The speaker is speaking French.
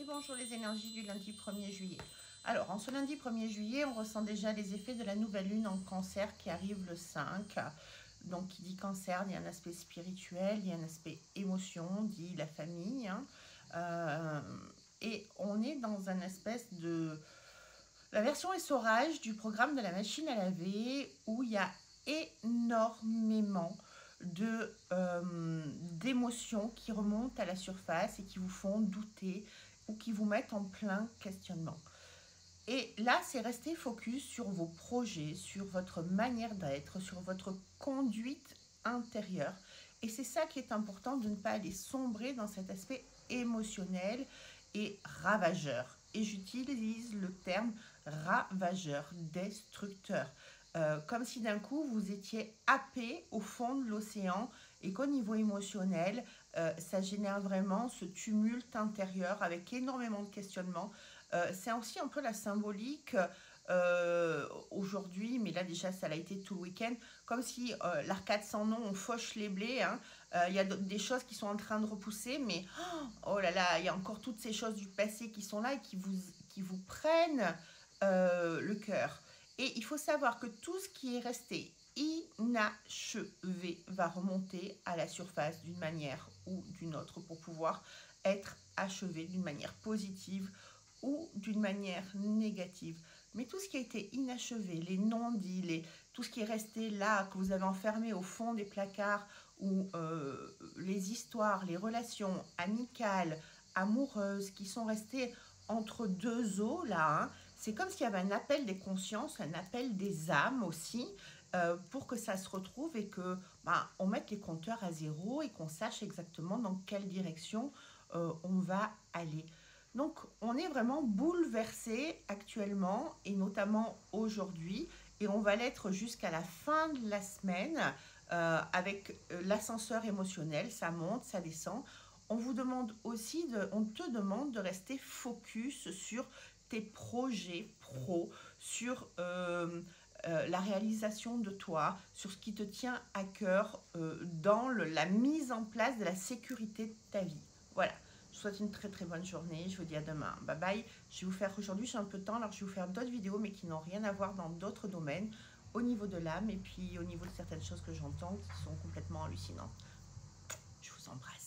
bonjour les énergies du lundi 1er juillet. Alors, en ce lundi 1er juillet, on ressent déjà les effets de la nouvelle lune en cancer qui arrive le 5. Donc, qui dit cancer, il y a un aspect spirituel, il y a un aspect émotion, dit la famille. Et on est dans un espèce de... La version essorage du programme de la machine à laver où il y a énormément d'émotions qui remontent à la surface et qui vous font douter ou qui vous mettent en plein questionnement. Et là, c'est rester focus sur vos projets, sur votre manière d'être, sur votre conduite intérieure. Et c'est ça qui est important, de ne pas aller sombrer dans cet aspect émotionnel et ravageur. Et j'utilise le terme ravageur, destructeur. Comme si d'un coup vous étiez happé au fond de l'océan et qu'au niveau émotionnel, ça génère vraiment ce tumulte intérieur avec énormément de questionnements. C'est aussi un peu la symbolique aujourd'hui, mais là déjà ça l'a été tout le week-end, comme si l'arcade sans nom, on fauche les blés, hein. Il y a des choses qui sont en train de repousser, mais oh là là, il y a encore toutes ces choses du passé qui sont là et qui vous prennent le cœur. Et il faut savoir que tout ce qui est resté inachevé va remonter à la surface d'une manière ou d'une autre pour pouvoir être achevé d'une manière positive ou d'une manière négative. Mais tout ce qui a été inachevé, les non-dits, tout ce qui est resté là, que vous avez enfermé au fond des placards, ou les histoires, les relations amicales, amoureuses, qui sont restées entre deux eaux, là, hein, c'est comme s'il y avait un appel des consciences, un appel des âmes aussi, pour que ça se retrouve et que on mette les compteurs à zéro et qu'on sache exactement dans quelle direction on va aller. Donc, on est vraiment bouleversé actuellement et notamment aujourd'hui, et on va l'être jusqu'à la fin de la semaine avec l'ascenseur émotionnel, ça monte, ça descend. On vous demande aussi, on te demande de rester focus sur tes projets pro, sur la réalisation de toi, sur ce qui te tient à cœur dans la mise en place de la sécurité de ta vie. Voilà. Je vous souhaite une très très bonne journée. Je vous dis à demain. Bye bye. Je vais vous faire aujourd'hui, j'ai un peu de temps, alors je vais vous faire d'autres vidéos, mais qui n'ont rien à voir dans d'autres domaines, au niveau de l'âme et puis au niveau de certaines choses que j'entends qui sont complètement hallucinantes. Je vous embrasse.